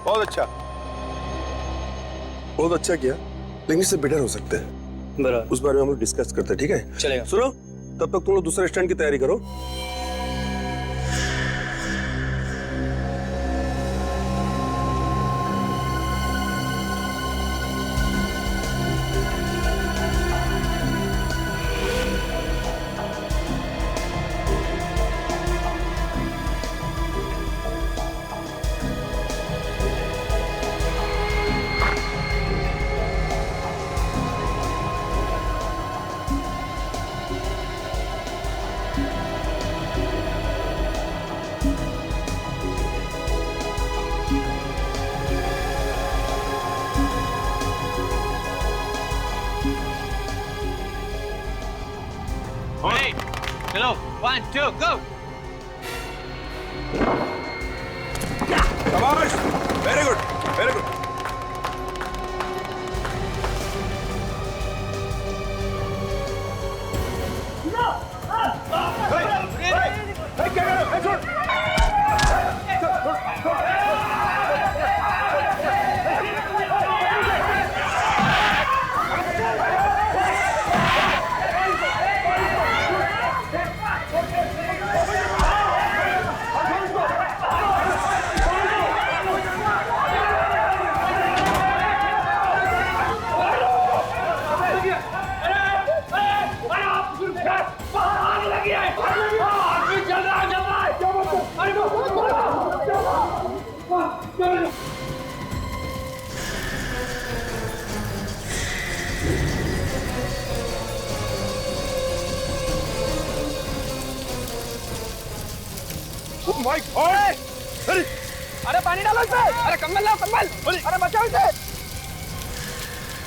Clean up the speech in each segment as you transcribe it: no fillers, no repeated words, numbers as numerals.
बहुत अच्छा, बहुत अच्छा किया, लेकिन इससे बेटर हो सकते हैं। बराबर, उस बारे में हम लोग डिस्कस करते हैं, ठीक है? चलेगा। सुनो, तब तक तुम लोग दूसरे स्टैंड की तैयारी करो। चलो, 1, 2, go! शाबाश, वेरी गुड, वेरी गुड। अरे पानी डालो इसमें। अरे कंबल लाओ, कंबल। अरे बचाओ इसे।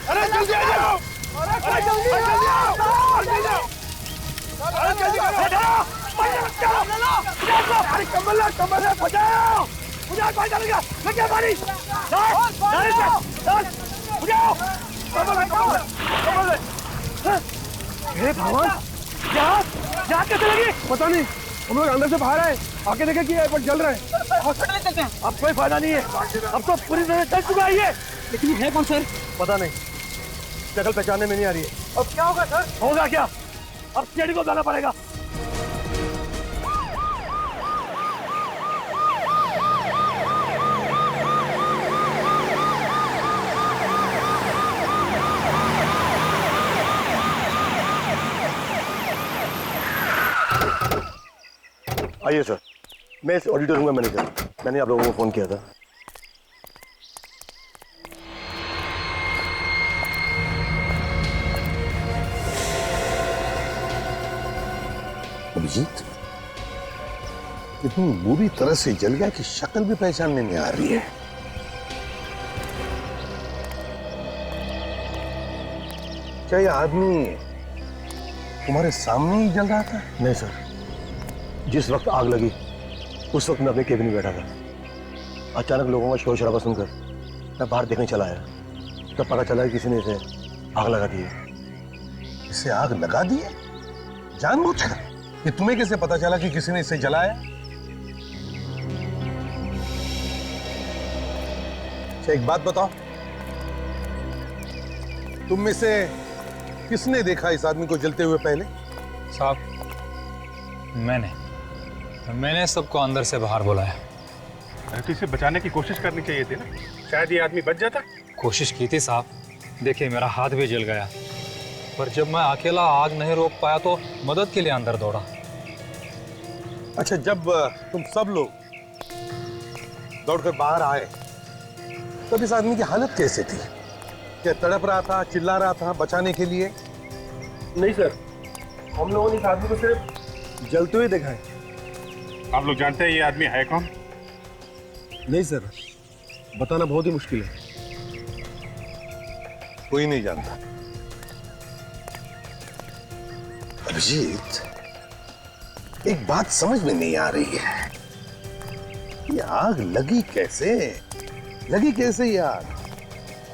अरे जल्दी आ जाओ। अरे जल्दी आओ। अरे जल्दी करो। अरे कंबल ला, कंबल ला, बचाओ। मुझे पानी डालेगा। लग गया पानी। बुझाओ। कंबल हे भगवान, यहाँ कैसे लगी? पता नहीं, हम लोग अंदर से बाहर आए, आके देखे कि पर जल रहा है। हॉस्पिटल में चलते हैं। अब कोई फायदा नहीं है, अब तो पूरी तरह जल चुका है ये। लेकिन है कौन सर? पता नहीं, शक्ल पहचानने में नहीं आ रही है। अब क्या होगा सर? होगा क्या, अब सीआईडी को बुलाना पड़ेगा। आइए सर, मैं इस ऑडिटर रूम का मैनेजर, मैंने आप लोगों को फोन किया था। अभिजीत इतनी बुरी तरह से जल गया कि शक्ल भी पहचानने नहीं आ रही है। क्या यह आदमी तुम्हारे सामने ही जल रहा था? नहीं सर, जिस वक्त आग लगी उस वक्त मैं अपने केबिन में बैठा था। अचानक लोगों का शोर शराबा सुनकर मैं बाहर देखने चला आया, तब पता चला कि किसी ने इसे आग लगा दी है। इसे आग लगा दी है जानबूझकर? ये तुम्हें कैसे पता चला कि किसी ने इसे जलाया? अच्छा एक बात बताओ, तुम में से किसने देखा इस आदमी को जलते हुए पहले? साहब मैंने सबको अंदर से बाहर बुलाया। तो इसे बचाने की कोशिश करनी चाहिए थी ना, शायद ये आदमी बच जाता। कोशिश की थी साहब, देखिए मेरा हाथ भी जल गया, पर जब मैं अकेला आग नहीं रोक पाया तो मदद के लिए अंदर दौड़ा। अच्छा, जब तुम सब लोग दौड़कर बाहर आए तब इस आदमी की हालत कैसे थी? क्या तड़प रहा था, चिल्ला रहा था बचाने के लिए? नहीं सर, हम लोगों ने इस आदमी को सिर्फ जलते हुए देखा है। आप लोग जानते हैं ये आदमी है कौन? नहीं सर, बताना बहुत ही मुश्किल है। कोई नहीं जानता। अभिजीत, एक बात समझ में नहीं आ रही है, ये आग लगी कैसे? लगी कैसे ये आग?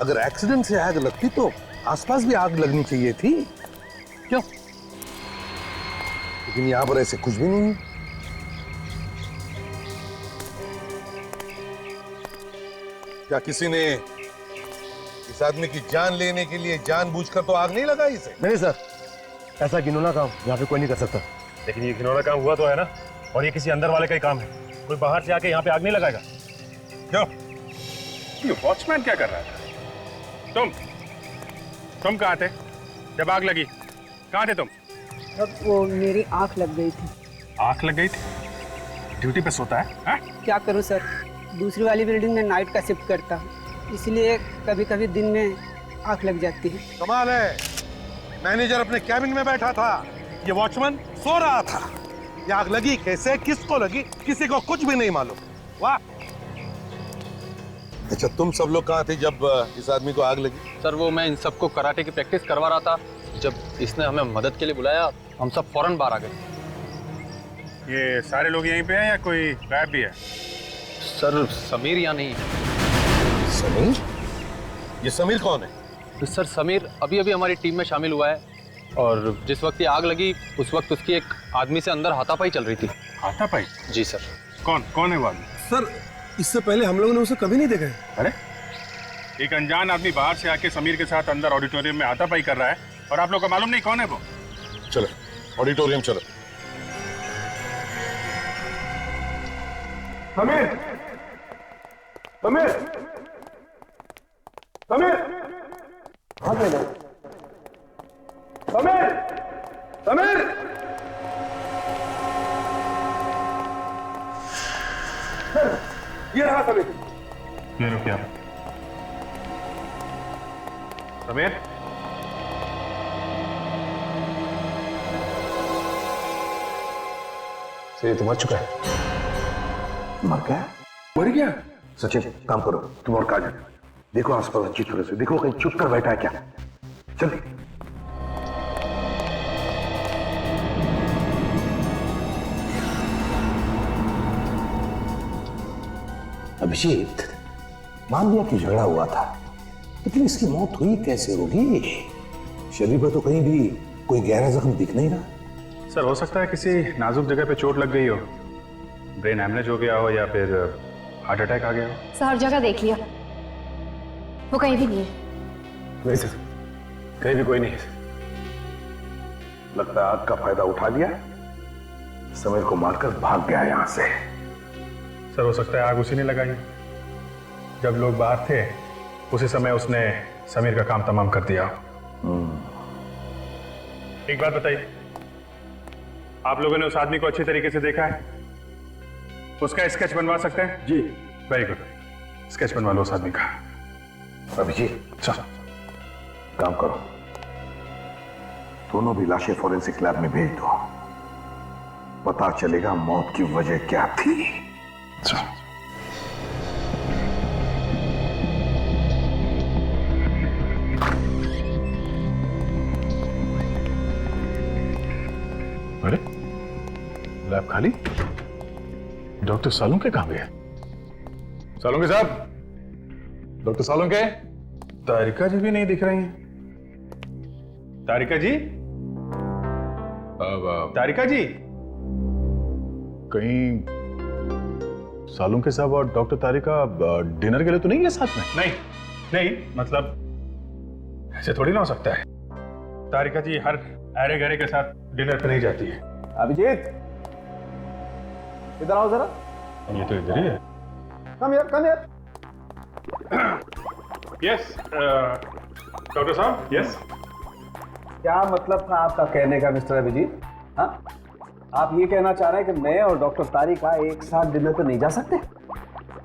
अगर एक्सीडेंट से आग लगती तो आसपास भी आग लगनी चाहिए थी, क्यों? लेकिन यहां पर ऐसे कुछ भी नहीं है। क्या किसी ने इस आदमी की जान लेने के लिए जानबूझकर तो आग नहीं लगाई इसे? नहीं सर, ऐसा घिनौना काम यहाँ पे कोई नहीं कर सकता। लेकिन ये घिनौना काम हुआ तो है ना, और ये किसी अंदर वाले का ही काम है। कोई बाहर से आके यहाँ पे आग नहीं लगाएगा। क्यों? ये वॉचमैन क्या कर रहा है? तुम कहाँ थे जब आग लगी? कहाँ थे तुम? अब वो मेरी आंख लग गई थी। आग लग गई थी? ड्यूटी पे सोता है हा? क्या करूं सर, दूसरी वाली बिल्डिंग में नाइट का शिफ्ट करता हूं, इसलिए कभी कभी दिन में आंख लग जाती है। कमाल है, मैनेजर अपने कैबिन में बैठा था, ये वॉचमैन सो रहा था। ये आग लगी कैसे, किसको लगी, किसी को कुछ भी नहीं मालूम। वाह। अच्छा, तुम सब लोग कहाँ थे जब इस आदमी को आग लगी? सर वो मैं इन सबको कराटे की प्रैक्टिस करवा रहा था। जब इसने हमें मदद के लिए बुलाया, हम सब फौरन बाहर आ गए। ये सारे लोग यहीं पे हैं या कोई गायब भी है? सर समीर यहाँ नहीं है। समीर? ये समीर कौन है? तो सर समीर अभी अभी हमारी टीम में शामिल हुआ है, और जिस वक्त ये आग लगी उस वक्त उसकी एक आदमी से अंदर हाथापाई चल रही थी। हाथापाई? जी सर। कौन है वो आदमी? सर इससे पहले हम लोगों ने उसे कभी नहीं देखा है। अरे, एक अनजान आदमी बाहर से आके समीर के साथ अंदर ऑडिटोरियम में हाथापाई कर रहा है और आप लोग को मालूम नहीं कौन है वो? चलो ऑडिटोरियम चलो। समीर, समीर, समीर, समीर, समीर, ये रहा समीर। ये रुकिए समीर। सर ये तो मर चुका है। मर गया? मर गया? सचिन काम करो, तुम और काजल देखो आसपास अच्छी तरह से, देखो कहीं छुप कर बैठा है क्या। जल्दी। अभिजीत, मान लिया कि झगड़ा हुआ था, लेकिन इसकी मौत हुई कैसे होगी? शरीर पर तो कहीं भी कोई गहरा जख्म दिख नहीं रहा। सर हो सकता है किसी नाजुक जगह पे चोट लग गई हो, ब्रेन हैमरेज हो गया हो या फिर हार्ट अटैक आ गया हो। सर हर जगह देख लिया, वो कहीं भी नहीं है। नहीं सर, कहीं भी कोई नहीं है। लगता है आग का फायदा उठा लिया, समीर को मारकर भाग गया यहां से। सर हो सकता है आग उसी ने लगाई। जब लोग बाहर थे उसी समय उसने समीर का काम तमाम कर दिया। एक बात बताइए, आप लोगों ने उस आदमी को अच्छी तरीके से देखा है? उसका स्केच बनवा सकते हैं? जी। वेरी गुड, स्केच बनवा लो उस आदमी का। अभिजीत चलो काम करो, दोनों भी लाशें फॉरेंसिक लैब में भेज दो, पता चलेगा मौत की वजह क्या थी। चलो। अरे लैब खाली, डॉक्टर सालुंके कहां गए? सालुंके साहब, डॉक्टर सालुंके। तारिका जी भी नहीं दिख रही हैं। तारिका जी, तारिका जी, कहीं सालुंके साहब और डॉक्टर तारिका डिनर के लिए तो नहीं है साथ में? नहीं नहीं, मतलब ऐसे थोड़ी ना हो सकता है। तारिका जी हर अरे गरे के साथ डिनर पे नहीं जाती है। अभिजीत, इधर आओ जरा। ये तो इधर ही है। कम यार, कम यार। यस डॉक्टर साहब, यस। क्या मतलब था आपका कहने का मिस्टर अभिजीत? हाँ, आप ये कहना चाह रहे हैं कि मैं और डॉक्टर तारिका एक साथ डिनर पे नहीं जा सकते?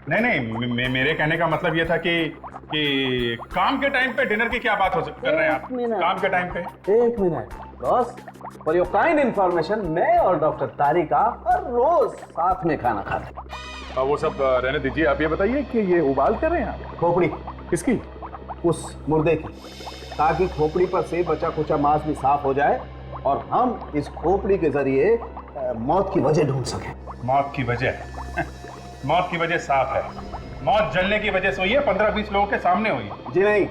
नहीं नहीं, मेरे कहने का मतलब ये था कि काम के टाइम पे डिनर की क्या बात कर रहे हैं आप? काम के टाइम पे? एक minute boss, for your kind information, मैं और डॉक्टर तारिका हर रोज साथ में खाना खाते हैं। वो सब रहने दीजिए, आप ये बताइए कि ये उबाल कर रहे हैं आप? खोपड़ी किसकी? उस मुर्दे की, ताकि खोपड़ी पर से बचा खुचा मांस भी साफ हो जाए और हम इस खोपड़ी के जरिए मौत की वजह ढूंढ सकें। मौत की वजह? मौत की वजह साफ है, मौत जलने की वजह से हुई है, 15-20 लोगों के सामने हुई है। जी नहीं,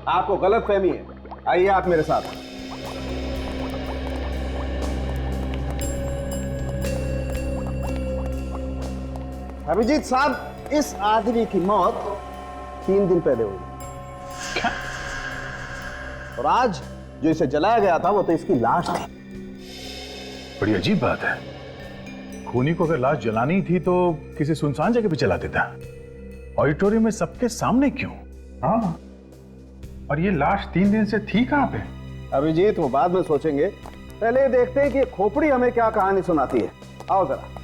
आपको गलत फहमी है। आइए आप मेरे साथ। अभिजीत साहब, इस आदमी की मौत 3 दिन पहले हुई। और आज जो इसे जलाया गया था वो तो इसकी लाश थी। बड़ी अजीब बात है, खूनी को अगर लाश जलानी थी तो किसी सुनसान जगह पे जला देता, ऑडिटोरियम में सबके सामने क्यों? हाँ, और ये लाश 3 दिन से थी कहाँ पे? अभिजीत वो बाद में सोचेंगे, पहले ये देखते हैं कि ये खोपड़ी हमें क्या कहानी सुनाती है। आओ जरा।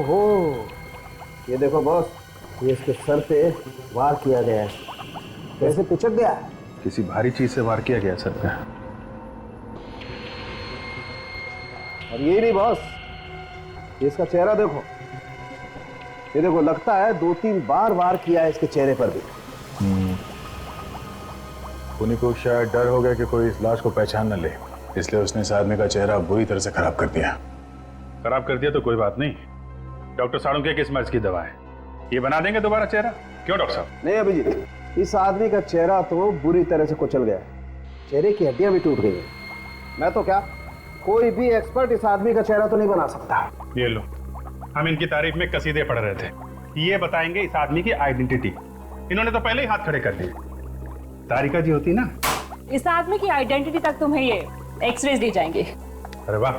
हो ये देखो बॉस, ये इसके सर पे वार किया गया है। कैसे पिचक गया? किसी भारी चीज से वार किया गया सर पे। और ये नहीं बॉस, ये इसका चेहरा देखो, ये देखो लगता है 2-3 बार वार किया है इसके चेहरे पर भी। खूनी को शायद डर हो गया कि कोई इस लाश को पहचान न ले, इसलिए उसने इस आदमी का चेहरा बुरी तरह से खराब कर दिया। खराब कर दिया तो कोई बात नहीं, डॉक्टर सालुंके किस मर्ज की दवा है, ये बना देंगे दोबारा चेहरा। क्यों डॉक्टर साहब? नहीं अभिजीत, इस आदमी का चेहरा तो बुरी तरह से कुचल गया है, चेहरे की हड्डियां भी टूट गई हैं। मैं तो क्या, कोई भी एक्सपर्ट इस आदमी का चेहरा तो नहीं बना सकता। ये लो, हम इनकी तारीफ में कसीदे पढ़ रहे थे, ये बताएंगे इस आदमी की आइडेंटिटी। इन्होंने तो पहले ही हाथ खड़े कर दिए। तारिका जी होती ना, इस आदमी की आइडेंटिटी तक तुम्हें ये एक्सरेज दी जाएंगे। अरे वाह,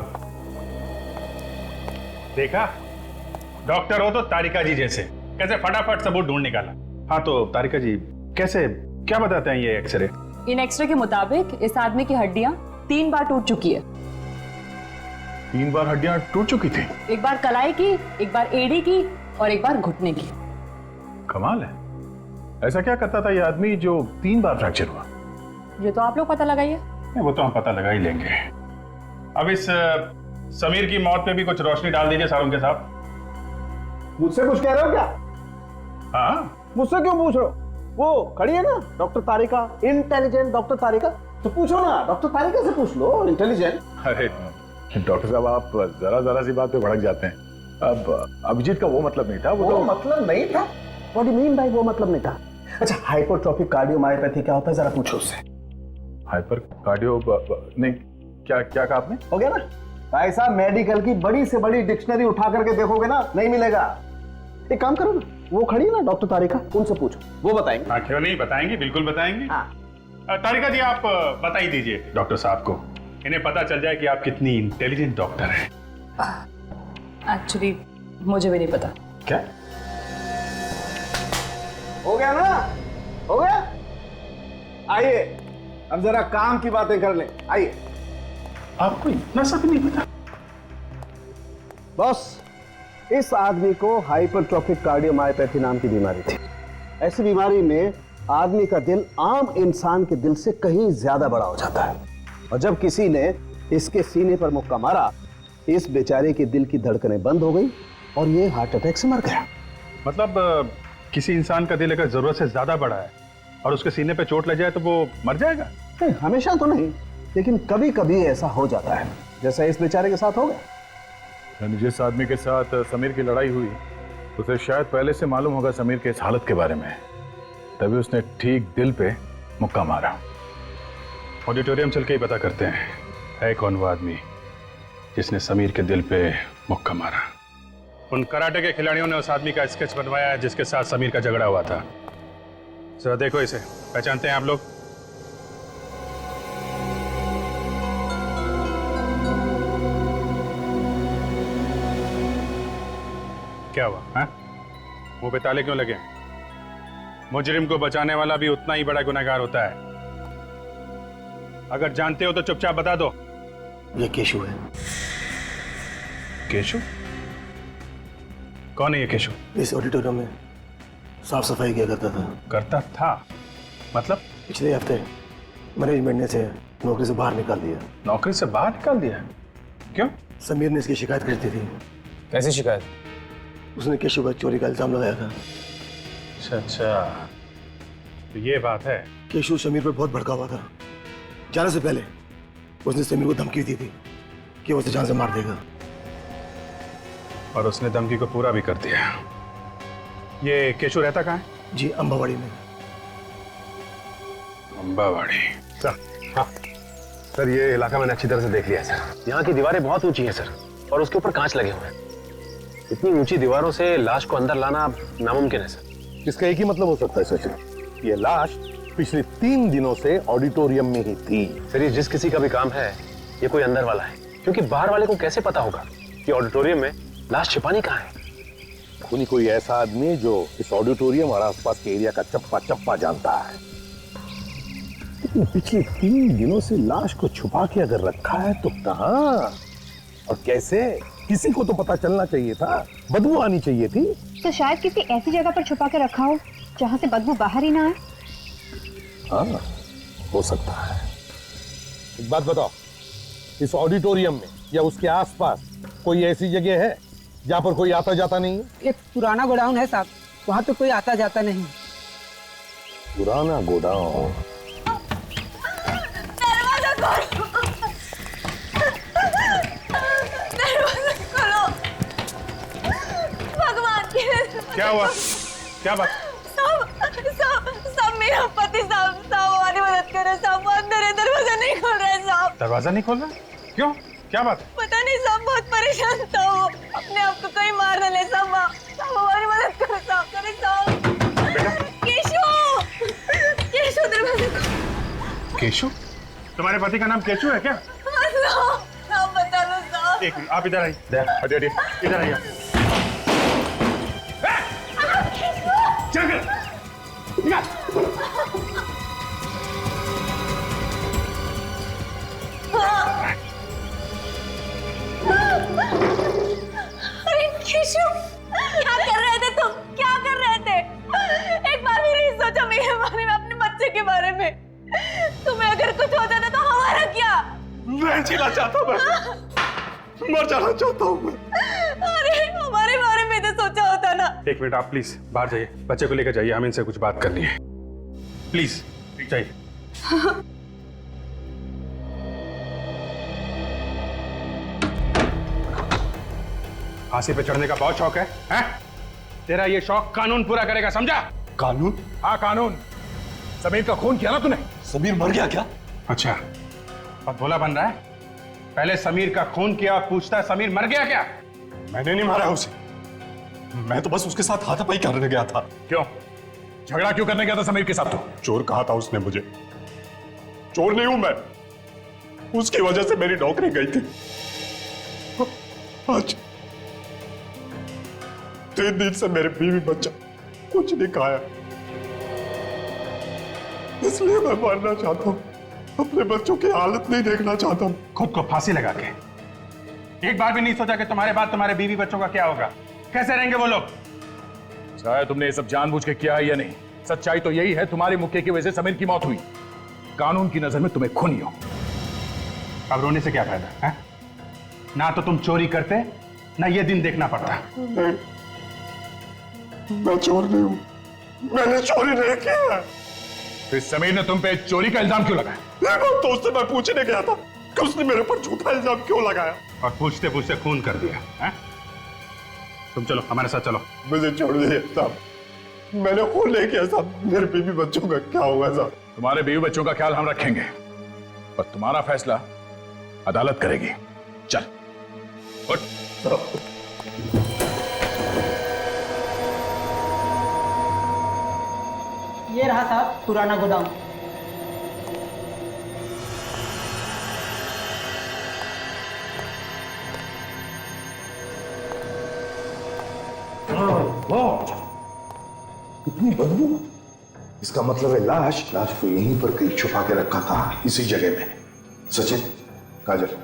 देखा, डॉक्टर हो तो तारिका जी जैसे, कैसे फटाफट सबूत ढूंढ निकाला। हाँ तो तारिका जी कैसे, क्या बताते हैं ये एक्सरे? इन एक्सरे के मुताबिक इस आदमी की हड्डियां 3 बार टूट चुकी है। 3 बार हड्डियां टूट चुकी थी? एक बार कलाई की, एक बार एड़ी की और एक बार घुटने की। कमाल है, ऐसा क्या करता था ये आदमी जो 3 बार फ्रैक्चर हुआ? ये तो आप लोग पता लगाइए। वो तो हम पता लगा ही लेंगे। अब इस समीर की मौत पे भी कुछ रोशनी डाल दीजिए सालुंके साहब। मुझसे कुछ कह रहे हो क्या? हाँ, मुझसे क्यों पूछ रहे हो? वो खड़ी है ना डॉक्टर तारिका, इंटेलिजेंट डॉक्टर तारिका, तो पूछो ना, डॉक्टर तारिका से पूछ लो, इंटेलिजेंट। अरे डॉक्टर साहब, आप जरा सी बात पे भड़क जाते हैं। अब अभिजीत का वो मतलब नहीं था। वो तो मतलब नहीं था? What do you mean by वो मतलब नहीं था? अच्छा, हाइपोट्रोफिक कार्डियोमायोपैथी क्या होता है जरा पूछो उससे। हाइपर कार्डियो नहीं, क्या क्या कहा आपने? हो गया ना भाई साहब, मेडिकल की बड़ी से बड़ी डिक्शनरी उठा करके देखोगे ना, नहीं मिलेगा। एक काम करो ना, वो खड़ी है ना डॉक्टर तारिका, उनसे पूछो, वो बताएंगे। हाँ क्यों नहीं, बताएंगे, बिल्कुल बताएंगे। हाँ। तारिका जी आप बता ही दीजिए डॉक्टर साहब को, इन्हें पता चल जाए कि आप कितनी इंटेलिजेंट डॉक्टर हैं। एक्चुअली मुझे भी नहीं पता। क्या हो गया ना? हो गया? आइए अब जरा काम की बातें कर लें, आइए। आपको इतना सा भी नहीं पता? बॉस, इस आदमी को हाइपरट्रोफिक कार्डियोमायोपैथी नाम की बीमारी थी। ऐसी बीमारी में आदमी का दिल आम इंसान के दिल से कहीं ज्यादा बड़ा हो जाता है, और जब किसी ने इसके सीने पर मुक्का मारा, इस बेचारे के दिल की धड़कनें बंद हो गई और ये हार्ट अटैक से मर गया। मतलब किसी इंसान का दिल अगर जरूरत से ज्यादा बड़ा है और उसके सीने पे चोट लग जाए तो वो मर जाएगा? नहीं, हमेशा तो नहीं, लेकिन कभी कभी ऐसा हो जाता है, जैसा इस बेचारे के साथ हो गया। यानी जिस आदमी के साथ समीर की लड़ाई हुई, उसे शायद पहले से मालूम होगा समीर के इस हालत के बारे में, तभी उसने ठीक दिल पे मुक्का मारा। ऑडिटोरियम चल के ही पता करते हैं है कौन वो आदमी जिसने समीर के दिल पे मुक्का मारा। उन कराटे के खिलाड़ियों ने उस आदमी का स्केच बनवाया है जिसके साथ समीर का झगड़ा हुआ था। जरा देखो इसे, पहचानते हैं आप लोग? क्या हुआ? हाँ, मुंह पे ताले क्यों लगे? मुजरिम को बचाने वाला भी उतना ही बड़ा गुनहगार होता है। अगर जानते हो तो चुपचाप बता दो। ये केशु है। केशु? कौन है ये केशु? इस ऑडिटोरियम में साफ सफाई किया करता था। करता था मतलब? पिछले हफ्ते मैनेजमेंट ने इसे नौकरी से बाहर निकाल दिया। नौकरी से बाहर निकाल दिया? क्यों? समीर ने इसकी शिकायत कर दी थी कैसी शिकायत? उसने केशव पर चोरी का इल्जाम लगाया था। अच्छा अच्छा, तो ये बात है। केशव समीर पर बहुत भड़का हुआ था। जाने से पहले उसने समीर को धमकी दी थी कि वो उसे जान से मार देगा, और उसने धमकी को पूरा भी कर दिया। ये केशव रहता कहाँ है? जी अंबावाड़ी में। अंबावाड़ी। हाँ सर, ये इलाका मैंने अच्छी तरह से देख लिया है सर। यहाँ की दीवारें बहुत ऊंची हैं सर, और उसके ऊपर कांच लगे हुए हैं। इतनी ऊंची दीवारों से लाश को अंदर लाना नामुमकिन है सर। इसका एक ही मतलब हो सकता है सचिन, ये लाश पिछले 3 दिनों से ऑडिटोरियम में ही थी। सर ये जिस किसी का भी काम है, ये कोई अंदर वाला है, क्योंकि बाहर वाले को कैसे पता होगा कि ऑडिटोरियम में लाश छिपानी कहाँ है। कोई ऐसा आदमी जो इस ऑडिटोरियम और आसपास के एरिया का चप्पा चप्पा जानता है। लेकिन पिछले 3 दिनों से लाश को छुपा के अगर रखा है तो कहाँ और कैसे? किसी को तो पता चलना चाहिए था, बदबू आनी चाहिए थी। तो शायद किसी ऐसी जगह पर छुपा के रखा हो जहाँ से बदबू बाहर ही ना आए। हाँ, हो सकता है। एक बात बताओ, इस ऑडिटोरियम में या उसके आसपास कोई ऐसी जगह है जहाँ पर कोई आता जाता नहीं है? एक पुराना गोडाउन है साहब, वहाँ पे कोई आता जाता नहीं। पुराना गोडाउन? क्या हुआ? क्या बात? साहब मेरा पति साहब हमारी मदद करे साहब, वो अंदर है, दरवाजा नहीं खोल रहा है साहब। दरवाजा नहीं खोल रहा? क्यों? क्या बात? पता नहीं साहब, बहुत परेशान था वो, अपने आप को कहीं मार न ले साहब। हमारी मदद करो साहब, करे साहब। केशव दरवाजा खोलो। केशव? तुम्हारे पति का नाम केशव है क्या? साहब बता लो साहब। एक मिनट, आप इधर आइए। हटिए, इधर आइए। अरे केशव, क्या कर रहे थे तुम? क्या कर रहे थे? एक बार भी नहीं सोचा मेरे बारे में, अपने बच्चे के बारे में? तुम्हें अगर कुछ होता था तो हमारा क्या? मैं जीना चाहता हूँ, मैं मर जाना चाहता हूँ मैं। अरे हमारे बारे में तो सोचा होता ना। एक मिनट, आप प्लीज बाहर जाइए, बच्चे को लेकर जाइए, हमें इनसे कुछ बात करनी है। प्लीज जाइए। फांसी पे चढ़ने का बहुत शौक है, हैं? तेरा ये शौक कानून पूरा करेगा, समझा? कानून? हाँ कानून। समीर का खून किया ना तूने? समीर मर गया क्या? अच्छा, बहुत भोला बन रहा है। पहले समीर का खून किया, पूछता है समीर मर गया क्या? मैंने नहीं मारा उसे, मैं तो बस उसके साथ हाथापाई करने गया था। क्यों? झगड़ा क्यों करने गया था समीर के साथ तू? चोर कहा था उसने मुझे। चोर नहीं हूं मैं, उसकी वजह से मेरी नौकरी गई थी। आज 3 दिन से मेरे बीवी बच्चा कुछ नहीं खाया, इसलिए मैं मरना चाहता हूं। अपने बच्चों की हालत नहीं देखना चाहता हूं। खुद को फांसी लगा के एक बार भी नहीं सोचा कि तुम्हारे बाद तुम्हारे बीवी बच्चों का क्या होगा? कैसे रहेंगे वो लोग? चाहे तुमने ये सब जानबूझ के किया है या नहीं, सच्चाई तो यही है, तुम्हारी मुक्के की वजह से समीर की मौत हुई। कानून की नजर में तुम्हें खूनी हो। अब रोने से क्या फायदा है? ना तो तुम चोरी करते, ना ये दिन देखना पड़ता। नहीं, मैं चोर नहीं हूं, मैंने चोरी नहीं किया। फिर समीर ने तुम पे चोरी का इल्जाम क्यों लगाया? तो उससे मैं पूछने गया था कि उसने मेरे पर झूठा इल्जाम क्यों लगाया, और पूछते पूछते खून कर दिया है? तुम चलो हमारे साथ चलो। मुझे छोड़ दीजिए साहब, मैंने खून नहीं किया साहब। मेरे बीवी बच्चों का क्या होगा साहब? तुम्हारे बीवी बच्चों का ख्याल हम रखेंगे, पर तुम्हारा फैसला अदालत करेगी। चल उठ। ये रहा साहब पुराना गोदाम। इतनी बदबू? इसका मतलब है लाश को यहीं पर कहीं छुपा के रखा था, इसी जगह में। सचिन, काजल,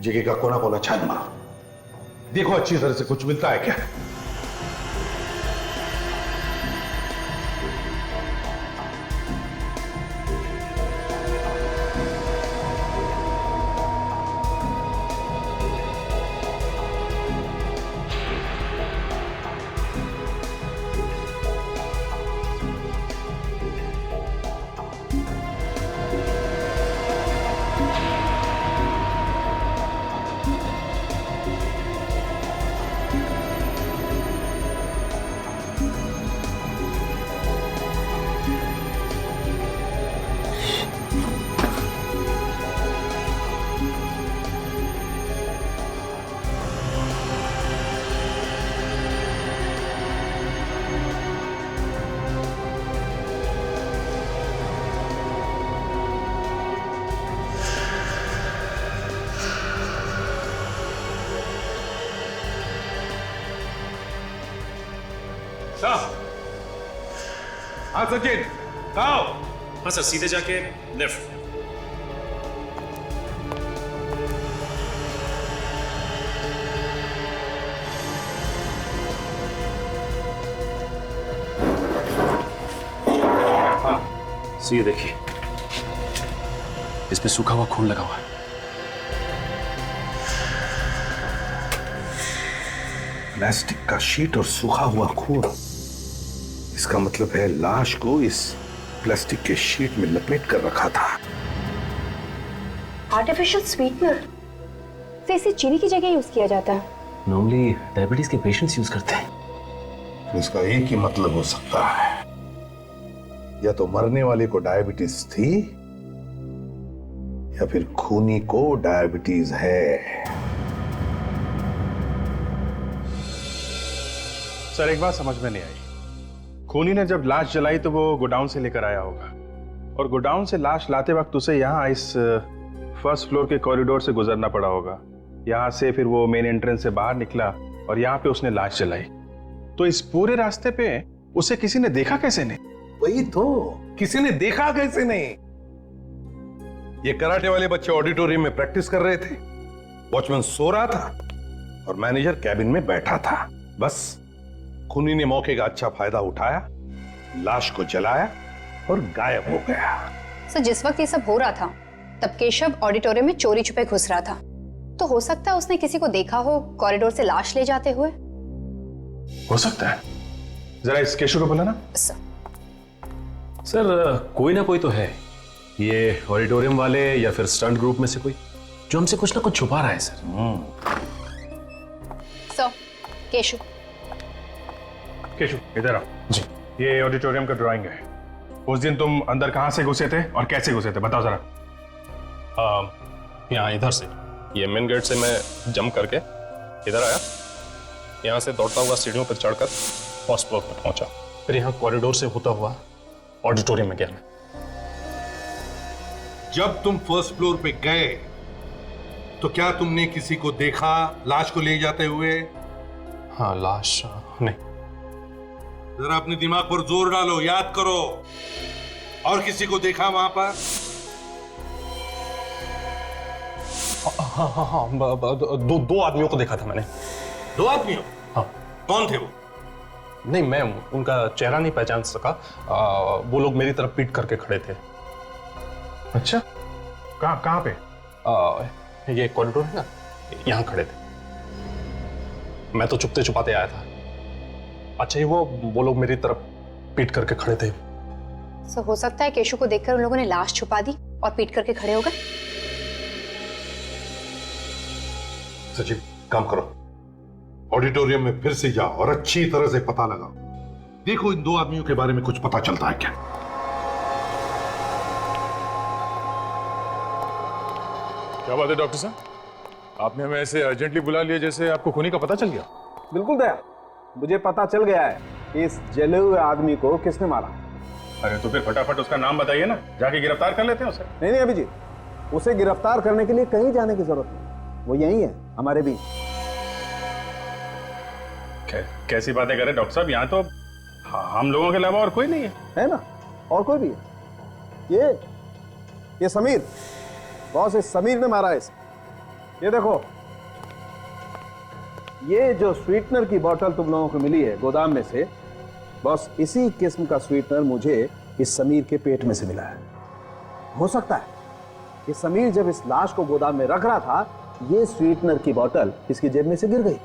जगह का कोना कोना छान मारो, देखो अच्छी तरह से कुछ मिलता है क्या। साहब। हाँ सचिन, कहाँ हो? हाँ सर, सीधे जाके लेफ्ट। ये देखिए, इस पे सूखा हुआ खून लगा हुआ है। प्लास्टिक का शीट और सूखा हुआ खून, इसका मतलब है लाश को इस प्लास्टिक के शीट में लपेट कर रखा था। आर्टिफिशियल स्वीटनर तो इसे चीनी की जगह यूज किया जाता है। नॉर्मली डायबिटीज के पेशेंट्स यूज करते हैं। इसका एक ही मतलब हो सकता है, या तो मरने वाले को डायबिटीज थी या फिर खूनी को डायबिटीज है। सर एक बात समझ में नहीं आई, खूनी ने जब लाश जलाई तो वो गोडाउन से लेकर आया होगा, और गोडाउन से लाश लाते वक्त उसे यहाँ इस फर्स्ट फ्लोर के कॉरिडोर से गुजरना पड़ा होगा। यहाँ से फिर वो मेन एंट्रेंस से बाहर निकला और यहाँ पे उसने लाश जलाई। तो इस पूरे रास्ते पे उसे किसी ने देखा कैसे नहीं? वही तो, किसी ने देखा कैसे नहीं? ये कराटे वाले बच्चे ऑडिटोरियम में प्रैक्टिस कर रहे थे, वॉचमैन सो रहा था और मैनेजर कैबिन में बैठा था। बस खूनी ने मौके का अच्छा फायदा उठाया, लाश को जलाया और गायब हो गया। सर जिस वक्त ये सब हो रहा था तब केशव ऑडिटोरियम में चोरी छुपे घुस रहा था, तो हो सकता है उसने किसी को देखा हो कॉरिडोर से लाश ले जाते हुए। हो सकता है, जरा इस केशव को बुलाना। सर कोई ना कोई तो है, ये ऑडिटोरियम वाले या फिर स्टंट ग्रुप में से कोई, जो हमसे कुछ ना कुछ छुपा रहा है सर। सर केशव। केशव इधर आओ जी। ये ऑडिटोरियम का ड्राइंग है। उस दिन तुम अंदर कहां से घुसे थे और कैसे घुसे थे, बताओ जरा। यहाँ इधर से, ये मेन गेट से मैं जंप करके इधर आया, यहाँ से दौड़ता हुआ सीढ़ियों पर चढ़कर फर्स्ट फ्लोर पर पहुंचा, फिर यहाँ कॉरिडोर से होता हुआ ऑडिटोरियम में गया मैं। जब तुम फर्स्ट फ्लोर पे गए तो क्या तुमने किसी को देखा लाश को ले जाते हुए? हाँ, लाश नहीं। जरा अपने दिमाग पर जोर डालो, याद करो। और किसी को देखा वहां पर? हाँ, दो आदमियों को देखा था मैंने। दो आदमियों? हाँ। कौन थे वो? नहीं, मैं उनका चेहरा नहीं पहचान सका। वो लोग मेरी तरफ पीट करके खड़े थे। अच्छा, कहाँ पे? ये कॉरिडोर है ना, यहाँ खड़े थे। मैं तो चुपते छुपाते आया था। अच्छा, वो लोग मेरी तरफ पीट करके खड़े थे। सो हो सकता है केशव को देखकर उन लोगों ने लाश छुपा दी और पीट करके खड़े हो गए। सचिन काम करो, ऑडिटोरियम में फिर से जाओ और अच्छी तरह से पता लगाओ, देखो इन दो आदमियों के बारे में कुछ पता चलता है क्या। क्या बात है डॉक्टर साहब, आपने हमें ऐसे अर्जेंटली बुला लिया जैसे आपको खूनी का पता चल गया। बिल्कुल दया, मुझे पता चल गया है कि इस जले हुए आदमी को किसने मारा। अरे तो फिर फटाफट उसका नाम बताइए ना, जाके गिरफ्तार कर लेते हैं उसे। नहीं अभिजीत, उसे गिरफ्तार करने के लिए कहीं जाने की जरूरत नहीं, वो यही है हमारे बीच। कैसी बातें करें डॉक्टर साहब, यहाँ तो हम लोगों के अलावा और कोई नहीं है ना? और कोई भी है? ये समीर, बॉस, इस समीर ने मारा है इसे। ये देखो, ये जो स्वीटनर की बोतल तुम लोगों को मिली है गोदाम में से, बॉस इसी किस्म का स्वीटनर मुझे इस समीर के पेट में से मिला है। हो सकता है कि समीर जब इस लाश को गोदाम में रख रहा था, ये स्वीटनर की बोतल इसकी जेब में से गिर गई।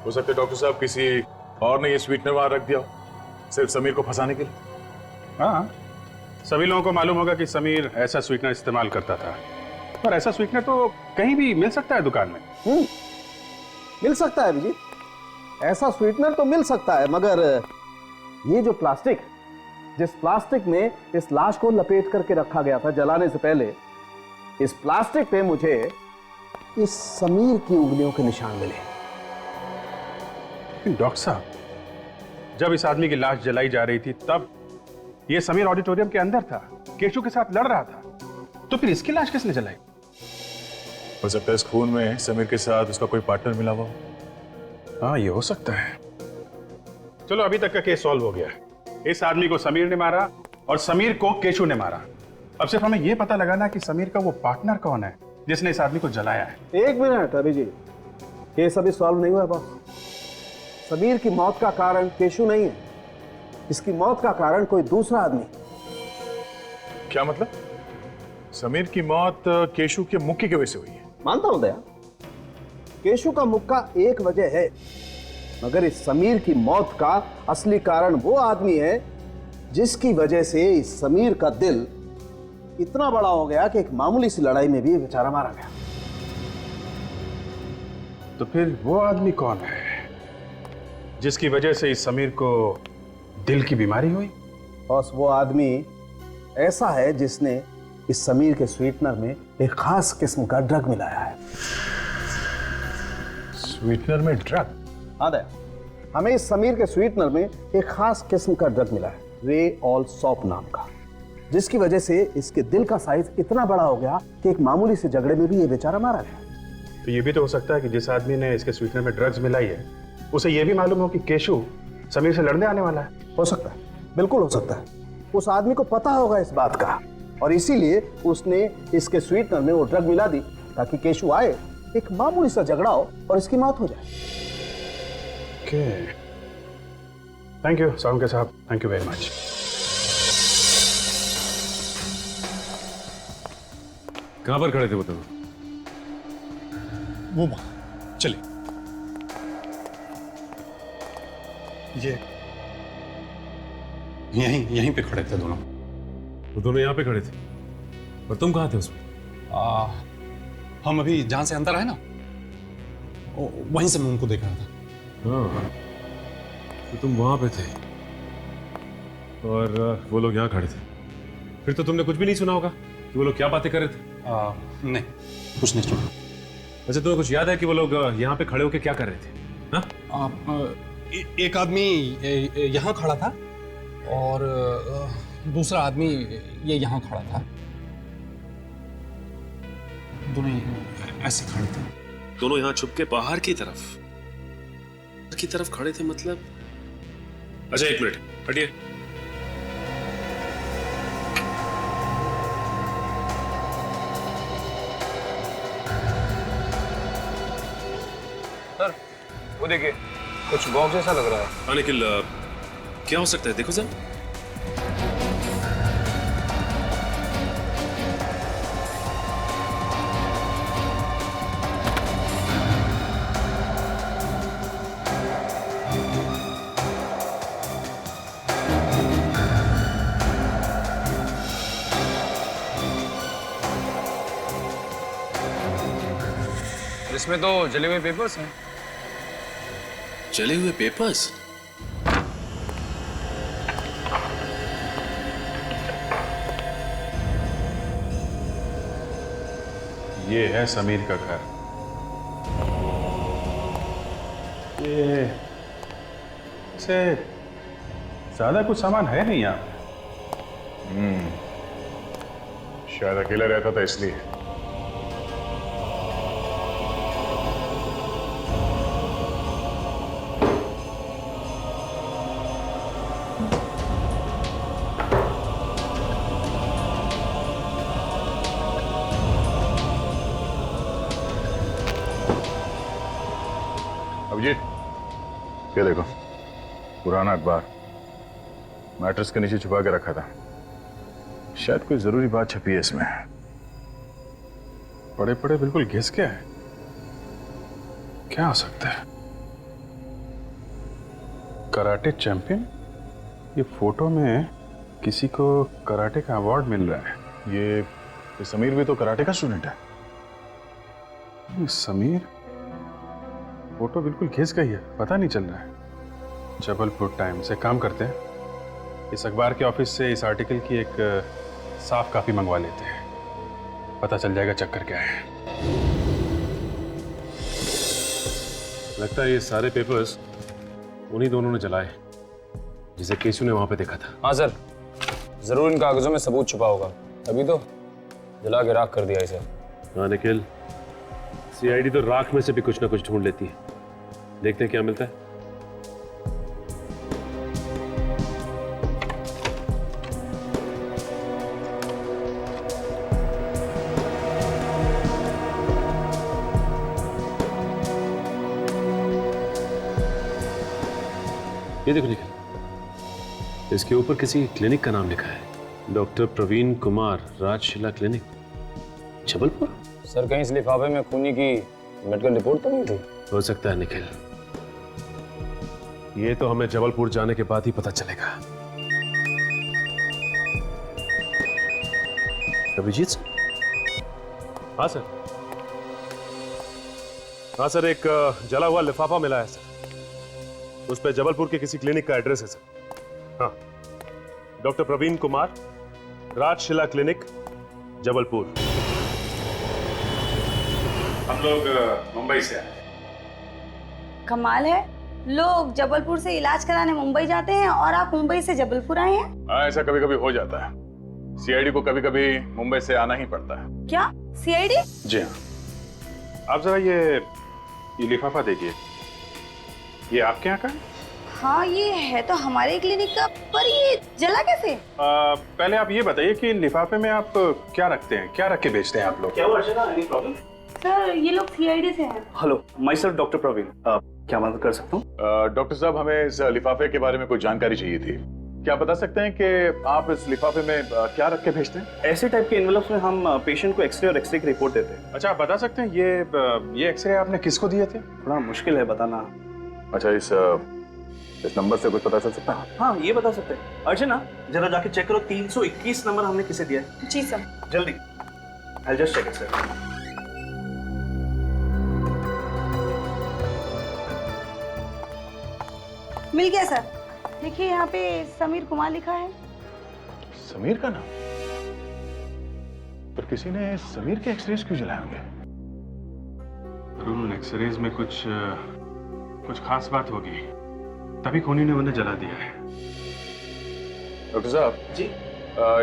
हो सकता है डॉक्टर साहब किसी और ने ये स्वीटनर वहां रख दिया हो, सिर्फ समीर को फंसाने के लिए। हाँ, सभी लोगों को मालूम होगा कि समीर ऐसा स्वीटनर इस्तेमाल करता था, पर ऐसा स्वीटनर तो कहीं भी मिल सकता है दुकान में। मिल सकता है अभिजीत, ऐसा स्वीटनर तो मिल सकता है, मगर ये जो प्लास्टिक, जिस प्लास्टिक में इस लाश को लपेट करके रखा गया था जलाने से पहले, इस प्लास्टिक पे मुझे इस समीर की उंगलियों के निशान मिले। डॉक्टर साहब, जब इस आदमी की लाश जलाई जा रही थी तब ये समीर ऑडिटोरियम के अंदर था, केशव के साथ लड़ रहा था, तो फिर इसकी लाश किसने जलाई? हो सकता है इस खून में समीर के साथ उसका कोई पार्टनर मिला हुआ हो। हाँ, ये हो सकता है। चलो अभी तक का केस सॉल्व हो गया है। इस आदमी को समीर ने मारा और समीर को केशु ने मारा। अब सिर्फ हमें यह पता लगाना कि समीर का वो पार्टनर कौन है जिसने इस आदमी को जलाया है। एक मिनट अभी जी, केस अभी सॉल्व नहीं हुआ बॉस। समीर की मौत का कारण केशु नहीं है, इसकी मौत का कारण कोई दूसरा आदमी। क्या मतलब? समीर की मौत केशु के मुक्की की वजह से हुई है? मानता हूं दया, केशु का मुक्का एक वजह है, मगर इस समीर की मौत का असली कारण वो आदमी है जिसकी वजह से इस समीर का दिल इतना बड़ा हो गया कि एक मामूली सी लड़ाई में भी बेचारा मारा गया। तो फिर वो आदमी कौन है जिसकी वजह से इस समीर को दिल की बीमारी हुई? बॉस, वो आदमी ऐसा है जिसने इस समीर के स्वीटनर में एक खास किस्म का ड्रग मिलाया है। स्वीटनर में ड्रग? हाँ दया, हमें इस समीर के स्वीटनर में एक खास किस्म का ड्रग मिला है, रे ऑल सॉप नाम का, जिसकी वजह से इसके दिल का साइज इतना बड़ा हो गया कि एक मामूली से झगड़े में भी ये बेचारा मारा गया। तो ये भी तो हो सकता है कि जिस आदमी ने इसके स्वीटनर में ड्रग्स मिलाई है उसे ये भी मालूम हो कि केशु समीर से लड़ने आने वाला है। हो सकता है, बिल्कुल हो सकता है। उस आदमी को पता होगा इस बात का और इसीलिए उसने इसके स्वीटनर में वो ड्रग मिला दी ताकि केशु आए, एक मामूली सा झगड़ा हो और इसकी मौत हो जाए। थैंक यू सालुंके साहब, थैंक यू वेरी मच। कहां पर खड़े थे वो तुम? वो वहां चले, ये यहीं पे खड़े थे दोनों। वो दोनों यहाँ पे खड़े थे और तुम कहाँ थे उसमें? हम अभी जहां से अंदर आए ना, वहीं से मैं उनको देख रहा था। हाँ, तो तुम वहां पे थे और वो लोग यहाँ खड़े थे। फिर तो तुमने कुछ भी नहीं सुना होगा कि वो लोग क्या बातें कर रहे थे? नहीं, कुछ नहीं सुना। वैसे तुम्हें कुछ याद है कि वो लोग यहाँ पे खड़े होकर क्या कर रहे थे? हाँ? एक आदमी यहाँ खड़ा था और दूसरा आदमी ये यहाँ खड़ा था। दोनों ऐसे खड़े थे। दोनों यहाँ छुप के बाहर की तरफ खड़े थे मतलब? अच्छा एक मिनट हटिए। सर वो देखिए, कुछ बॉक्स जैसा लग रहा है। हाँ निखिल, क्या हो सकता है देखो जरा। इसमें तो जले हुए पेपर्स हैं। जले हुए पेपर्स? ये है समीर का घर। ये से ज्यादा कुछ सामान है नहीं यहाँ। शायद अकेला रहता था इसलिए। अभिजीत, ये देखो पुराना अखबार मैट्रेस के नीचे छुपा के रखा था। शायद कोई जरूरी बात छपी है इसमें। पड़े पड़े बिल्कुल घिस गया है। क्या हो सकता है? Karate champion? ये फोटो में किसी को कराटे का अवार्ड मिल रहा है। ये समीर भी तो कराटे का स्टूडेंट है। ये समीर फोटो बिल्कुल घिस गई है, पता नहीं चल रहा है। जबलपुर टाइम्स से काम करते हैं। इस अखबार के ऑफिस से इस आर्टिकल की एक साफ कॉपी मंगवा लेते हैं, पता चल जाएगा चक्कर क्या है। लगता है ये सारे पेपर्स उन्हीं दोनों ने जलाए जिसे केशु ने वहां पे देखा था। हाँ सर, जरूर इन कागजों में सबूत छुपा होगा, तभी तो जला के राख कर दिया इसे। हाँ निखिल, सीआईडी तो राख में से भी कुछ ना कुछ ढूंढ लेती है। देखते हैं क्या मिलता है। ये देखो निखिल, इसके ऊपर किसी क्लिनिक का नाम लिखा है, doctor Praveen Kumar, Rajshila clinic, Jabalpur. Sir कहीं इस लिफाफे में खूनी की मेडिकल रिपोर्ट तो नहीं थी? हो सकता है निखिल, ये तो हमें जबलपुर जाने के बाद ही पता चलेगा। अभिजीत सर? हाँ सर। हाँ सर, एक जला हुआ लिफाफा मिला है सर, उस पर जबलपुर के किसी क्लिनिक का एड्रेस है सर। हाँ, डॉक्टर प्रवीण कुमार, राजशिला क्लिनिक, जबलपुर। हम लोग मुंबई से आए। कमाल है, लोग जबलपुर से इलाज कराने मुंबई जाते हैं और आप मुंबई से जबलपुर आए हैं। हाँ, ऐसा कभी कभी हो जाता है। सीआईडी को कभी कभी मुंबई से आना ही पड़ता है। क्या सीआईडी? जी हाँ। आप जरा ये लिफाफा देखिए, ये आपके यहाँ का है? हाँ, ये है तो हमारे क्लिनिक का, पर ये जला कैसे? पहले आप ये बताइए कि लिफाफे में आप क्या रखते हैं, क्या रख के बेचते हैं आप लोग? क्या हुआ अर्चना, एनी प्रॉब्लम? सर ये लोग सीआईडी से हैं। Hello, myself doctor Praveen, क्या मदद कर सकता हूँ? डॉक्टर साहब, हमें इस लिफाफे के बारे में कुछ जानकारी चाहिए थी। क्या आप बता सकते हैं कि आप इस लिफाफे में क्या रख के भेजते हैं? ऐसे टाइप के एनवेलप्स में हम पेशेंट को एक्सरे और एक्सरे की रिपोर्ट देते हैं। अच्छा, आप बता सकते हैं ये एक्सरे आपने किसको दिए थे? थोड़ा मुश्किल है बताना। अच्छा, इस नंबर से कुछ पता चल सकता है? हाँ, ये बता सकते हैं। अर्चना, जरा जाके चेक करो 321 नंबर हमने किसे दिया है। जी सर। जल्दी, I just check it sir. मिल गया सर। देखिए यहाँ पे समीर कुमार लिखा है। समीर का नाम? पर किसी ने समीर के एक्सरेज क्यों जलाए होंगे? उन एक्सरेज में कुछ खास बात होगी, तभी खूनी ने उन्हें जला दिया है। डॉक्टर साहब जी,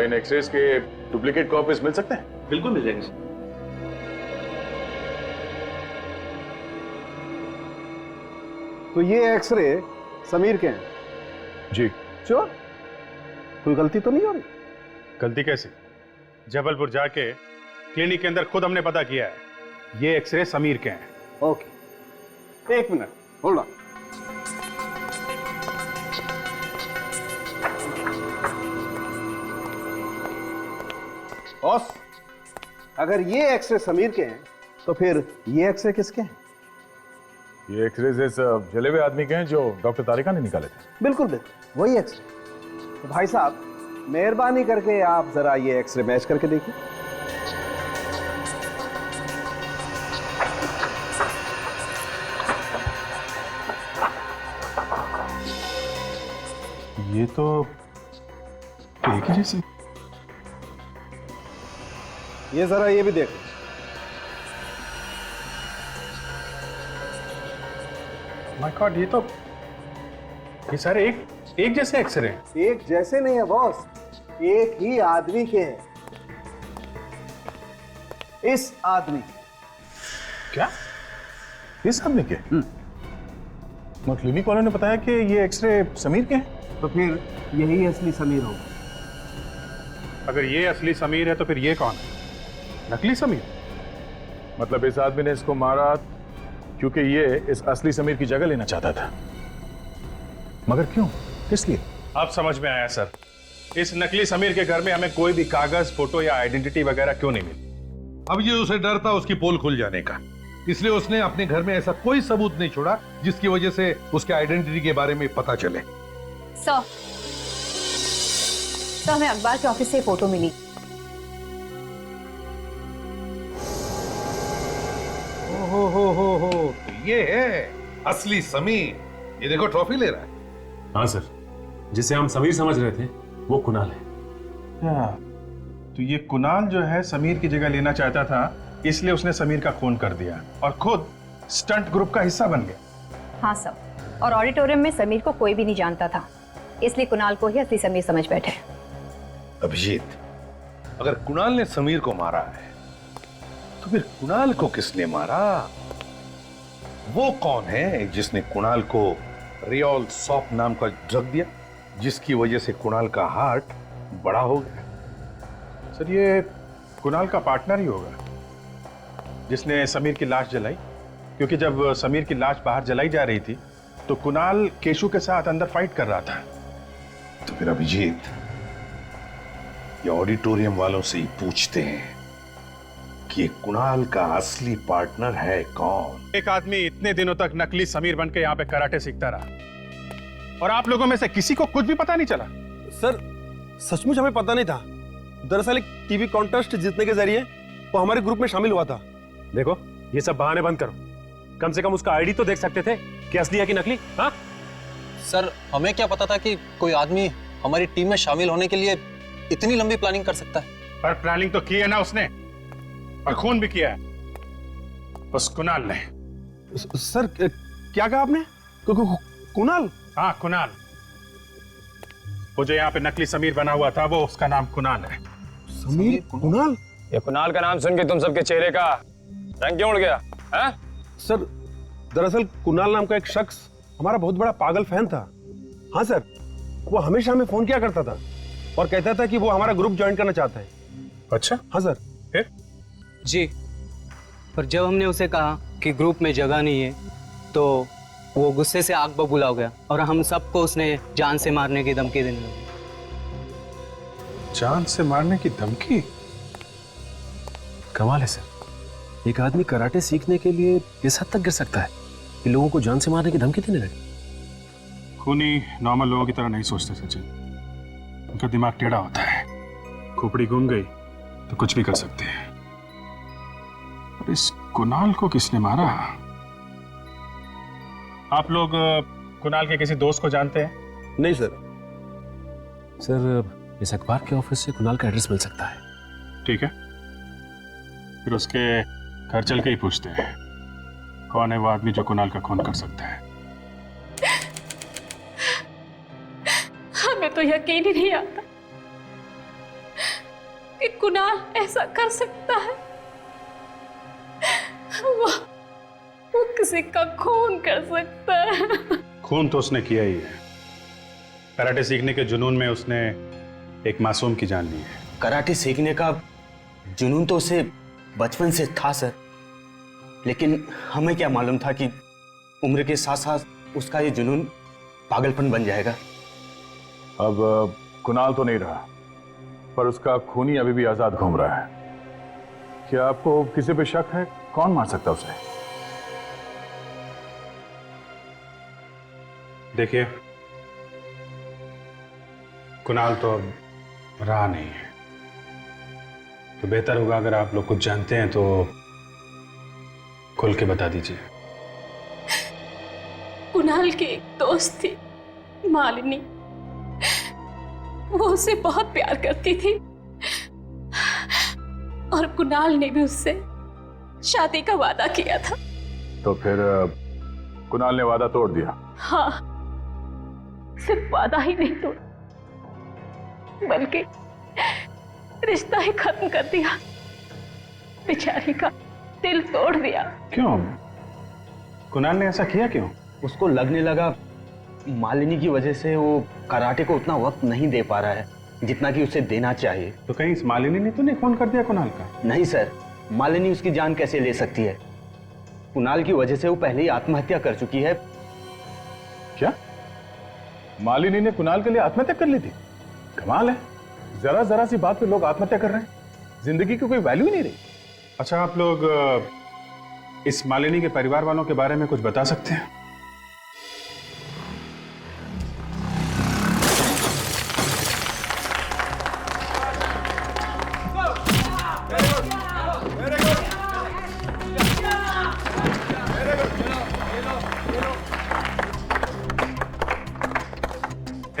इन एक्सरेज के डुप्लीकेट कॉपीज मिल सकते हैं? बिल्कुल मिल जाएंगे। तो ये एक्सरे समीर के हैं? जी। श्योर? कोई गलती तो नहीं हो रही? गलती कैसे? जबलपुर जाके क्लिनिक के अंदर खुद हमने पता किया है, ये एक्सरे समीर के हैं। ओके, एक मिनट, होल्ड ऑन। बॉस, अगर ये एक्सरे समीर के हैं तो फिर ये एक्सरे किसके हैं? ये एक्सरेज इस जले हुए आदमी के हैं जो डॉक्टर तारिका ने निकाले थे। बिल्कुल बिल्कुल वही एक्सरे। तो भाई साहब, मेहरबानी करके आप जरा ये एक्सरे मैच करके देखिए। ये तो एक ही जैसे। ये जरा ये भी देख। माय गॉड, ये सारे एक जैसे एक्सरे हैं। एक जैसे नहीं है बॉस, एक ही आदमी के हैं। इस आदमी क्या? इस आदमी के? मगर क्लिनिक वालों ने बताया कि ये एक्सरे समीर के हैं। तो फिर यही असली समीर होगा। अगर ये असली समीर है तो फिर ये कौन है? नकली समीर? मतलब इस आदमी ने इसको मारा क्योंकि ये इस असली समीर की जगह लेना चाहता था। मगर क्यों, किस लिए? अब समझ में आया सर। इस नकली समीर के घर में हमें कोई भी कागज, फोटो या आइडेंटिटी वगैरह क्यों नहीं मिली? अब ये उसे डर था उसकी पोल खुल जाने का, इसलिए उसने अपने घर में ऐसा कोई सबूत नहीं छोड़ा जिसकी वजह से उसके आइडेंटिटी के बारे में पता चले। सर, हमें अखबार के ऑफिस से फोटो मिली। हो, तो ये है असली समीर। ये देखो ट्रॉफी ले रहा है। हाँ सर, जिसे हम समीर समझ रहे थे वो कुणाल है। क्या? तो ये कुणाल जो है समीर की जगह लेना चाहता था, इसलिए उसने समीर का खून कर दिया और खुद स्टंट ग्रुप का हिस्सा बन गया। हाँ सर, और ऑडिटोरियम में समीर को कोई भी नहीं जानता था, इसलिए कुणाल को ही असली समीर समझ बैठे। अभिजीत, अगर कुणाल ने समीर को मारा है तो फिर कुणाल को किसने मारा? वो कौन है जिसने कुणाल को रियोल सॉप नाम का ड्रग दिया, जिसकी वजह से कुणाल का हार्ट बड़ा हो गया? सर, ये कुणाल का पार्टनर ही होगा जिसने समीर की लाश जलाई, क्योंकि जब समीर की लाश बाहर जलाई जा रही थी तो कुणाल केशु के साथ अंदर फाइट कर रहा था। तो फिर अभिजीत, ये ऑडिटोरियम वालों से ही पूछते हैं कि ये कुणाल का असली पार्टनर है कौन। एक आदमी इतने दिनों तक नकली समीर बनके यहाँ पे कराटे सीखता रहा और आप लोगों में से किसी को कुछ भी पता नहीं चला। सर सचमुच हमें पता नहीं था। दरअसल एक टीवी कॉन्टेस्ट जीतने के जरिए वो हमारे ग्रुप में शामिल हुआ था। देखो, ये सब बहाने बंद करो। कम से कम उसका आईडी तो देख सकते थे कि असली है कि नकली। हाँ सर, हमें क्या पता था कि कोई आदमी हमारी टीम में शामिल होने के लिए इतनी लंबी प्लानिंग कर सकता है। पर प्लानिंग तो की है ना उसने, और खून भी किया है उस कुणाल ने। सर क्या कहा आपने? कुणाल? हाँ कुणाल। वो जो यहाँ पे नकली समीर बना हुआ था, वो उसका नाम कुणाल है। समीर कुणाल? ये कुणाल का नाम सुन के तुम सबके चेहरे का रंग क्यों उड़ गया? है? सर दरअसल कुणाल नाम का एक शख्स हमारा बहुत बड़ा पागल फैन था। हाँ सर, वो हमेशा हमें फोन किया करता था और कहता था कि वो हमारा ग्रुप ज्वाइन करना चाहता है। अच्छा? हाँ सर। फिर? जी, पर जब हमने उसे कहा कि ग्रुप में जगह नहीं है तो वो गुस्से से आग बबूला हो गया और हम सबको उसने जान से मारने की धमकी देने लगे। जान से मारने की धमकी? कमाल है सर, एक आदमी कराटे सीखने के लिए इस हद तक गिर सकता है कि लोगों को जान से मारने की धमकी देने लगे। खूनी नॉर्मल लोगों की तरह नहीं सोचते सचिन, उनका दिमाग टेढ़ा होता है। खोपड़ी घूम गई तो कुछ भी कर सकते हैं। और इस कुणाल को किसने मारा? आप लोग कुणाल के किसी दोस्त को जानते हैं? नहीं सर। सर इस अखबार के ऑफिस से कुणाल का एड्रेस मिल सकता है। ठीक है, फिर उसके घर चल के ही पूछते हैं कौन है वो आदमी जो कुणाल का खून कर सकता है। हमें तो यकीन ही नहीं आता कि कुणाल ऐसा कर सकता है। वो किसी का खून कर सकता है। खून तो उसने किया ही है। कराटे सीखने के जुनून में उसने एक मासूम की जान ली है। कराटे सीखने का जुनून तो उसे बचपन से था सर, लेकिन हमें क्या मालूम था कि उम्र के साथ साथ उसका ये जुनून पागलपन बन जाएगा। अब कुणाल तो नहीं रहा, पर उसका खूनी अभी भी आजाद घूम रहा है। क्या आपको किसी पे शक है? कौन मार सकता है उसे? देखिए, कुणाल तो अब रहा नहीं है, तो बेहतर होगा अगर आप लोग कुछ जानते हैं तो खुल के बता दीजिए। कुणाल की एक दोस्त थी, मालिनी। वो उसे बहुत प्यार करती थी और कुणाल ने भी उससे शादी का वादा किया था। तो फिर कुणाल ने वादा तोड़ दिया? हाँ, सिर्फ वादा ही नहीं तोड़ा, बल्कि रिश्ता ही खत्म कर दिया। बेचारी का दिल तोड़ दिया। क्यों? कुणाल ने ऐसा किया क्यों? उसको लगने लगा मालिनी की वजह से वो कराटे को उतना वक्त नहीं दे पा रहा है जितना कि उसे देना चाहिए। तो कहीं इस मालिनी ने तो नहीं खून कर दिया कुणाल का? नहीं सर, मालिनी उसकी जान कैसे ले सकती है? कुणाल की वजह से वो पहले ही आत्महत्या कर चुकी है। क्या मालिनी ने कुणाल के लिए आत्महत्या कर ली थी? कमाल है, जरा जरा सी बात पे लोग आत्महत्या कर रहे हैं। जिंदगी की कोई वैल्यू ही नहीं रही। अच्छा, आप लोग इस मालिनी के परिवार वालों के बारे में कुछ बता सकते हैं?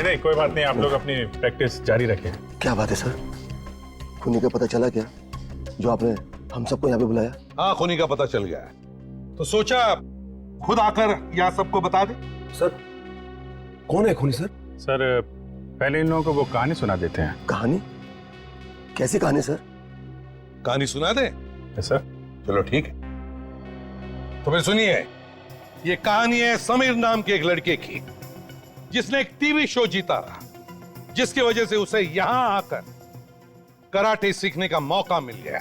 नहीं, कोई बात नहीं, आप लोग अपनी प्रैक्टिस जारी रखें। क्या बात है सर? खूनी का पता चला क्या जो आपने हम सबको यहाँ पे बुलाया? हाँ, खूनी का पता चल गया है, तो सोचा खुद आकर यहाँ सबको बता दे। सर कौन है खूनी? सर पहले इन लोगों को वो कहानी सुना देते हैं। कहानी? कैसी कहानी सर? कहानी सुना दे? सर चलो ठीक है, तो फिर सुनिए। ये कहानी है समीर नाम के एक लड़के की, जिसने एक टीवी शो जीता रहा, जिसकी वजह से उसे यहां आकर कराटे सीखने का मौका मिल गया।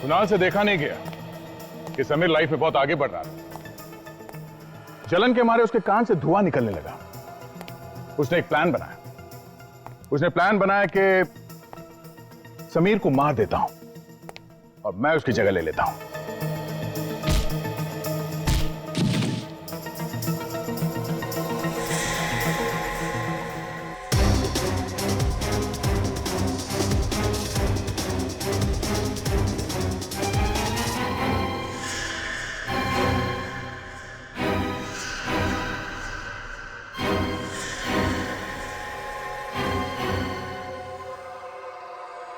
कुणाल से देखा नहीं गया कि समीर लाइफ में बहुत आगे बढ़ रहा था। जलन के मारे उसके कान से धुआं निकलने लगा। उसने एक प्लान बनाया। उसने प्लान बनाया कि समीर को मार देता हूं और मैं उसकी जगह ले लेता हूं।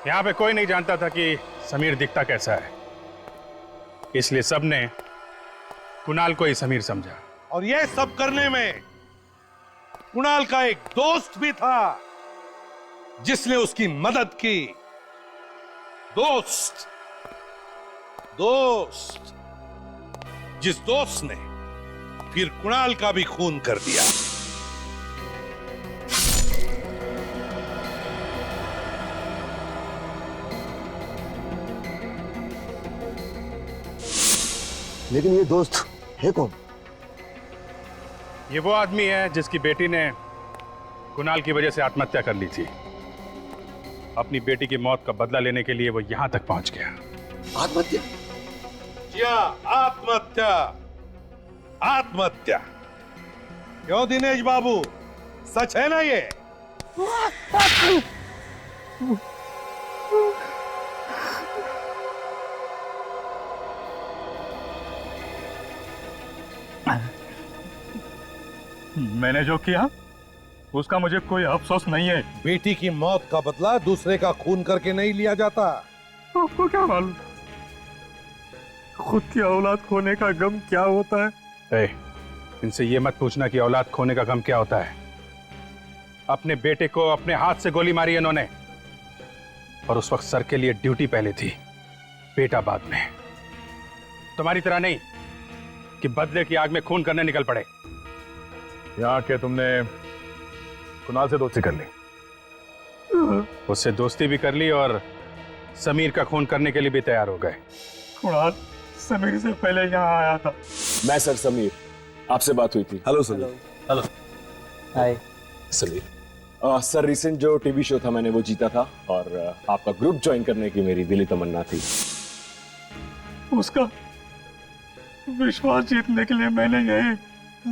यहां पे कोई नहीं जानता था कि समीर दिखता कैसा है, इसलिए सबने कुणाल को ही समीर समझा। और यह सब करने में कुणाल का एक दोस्त भी था जिसने उसकी मदद की। दोस्त जिस दोस्त ने फिर कुणाल का भी खून कर दिया। लेकिन ये दोस्त है कौन? ये वो आदमी है जिसकी बेटी ने कुणाल की वजह से आत्महत्या कर ली थी। अपनी बेटी की मौत का बदला लेने के लिए वो यहां तक पहुंच गया। आत्महत्या? आत्महत्या। क्यों दिनेश बाबू, सच है ना ये? मैंने जो किया उसका मुझे कोई अफसोस नहीं है। बेटी की मौत का बदला दूसरे का खून करके नहीं लिया जाता। आपको क्या मालूम खुद की औलाद खोने का गम क्या होता है? इनसे ये मत पूछना कि औलाद खोने का गम क्या होता है। अपने बेटे को अपने हाथ से गोली मारी इन्होंने, और उस वक्त सर के लिए ड्यूटी पहले थी, बेटा बाद में। तुम्हारी तरह नहीं कि बदले की आग में खून करने निकल पड़े। यहां के तुमने कुणाल से दोस्ती कर ली? उससे दोस्ती भी कर ली और समीर का खून करने के लिए भी तैयार हो गए। कुणाल समीर से पहले यहाँ आया था। मैं सर समीर, आपसे बात हुई थी। हेलो समीर। हेलो। हाय समीर। सर रिसेंट जो टीवी शो था मैंने वो जीता था और आपका ग्रुप ज्वाइन करने की मेरी दिली तमन्ना थी। उसका विश्वास जीतने के लिए मैंने यही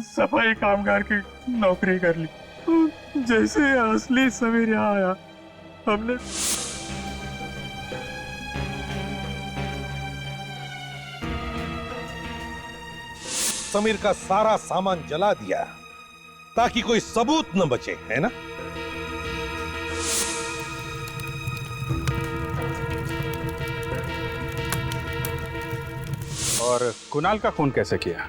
सफाई कामगार की नौकरी कर ली। जैसे असली समीर यहाँ आया, हमने समीर का सारा सामान जला दिया ताकि कोई सबूत न बचे, है ना? और कुणाल का खून कैसे किया?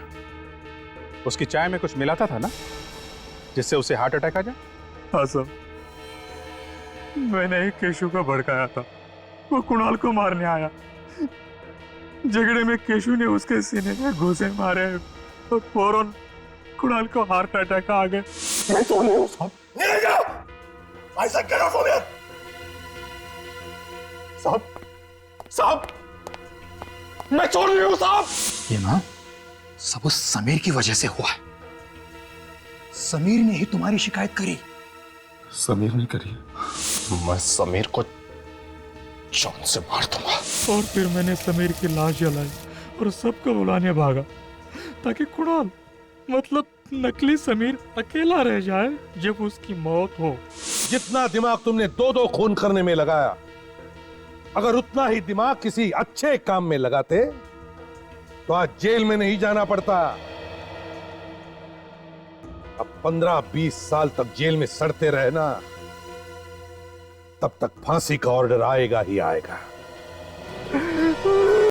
उसकी चाय में कुछ मिलाता था ना जिससे उसे हार्ट अटैक आ जाए? हाँ सर, मैंने ही केशु को भड़काया था। वो कुणाल को मारने आया। झगड़े में केशु ने उसके सीने में घूंसे मारे और फौरन कुणाल को हार्ट अटैक आ गया। मैं तो नहीं हूं साहब। नहीं जाओ। ऐसा क्या सोनिया? साहब मैं चोर नहीं हूं साहब। ये ना सब उस समीर की वजह से हुआ है। समीर ने ही तुम्हारी शिकायत करी। समीर ने करी? मैं समीर को जान से मार दूंगा। और फिर मैंने समीर की लाश जलाई और सबको बुलाने भागा ताकि कुणाल मतलब नकली समीर अकेला रह जाए जब उसकी मौत हो। जितना दिमाग तुमने दो खून करने में लगाया, अगर उतना ही दिमाग किसी अच्छे काम में लगाते तो आज जेल में नहीं जाना पड़ता। अब 15-20 साल तक जेल में सड़ते रहे ना, तब तक फांसी का ऑर्डर आएगा ही आएगा।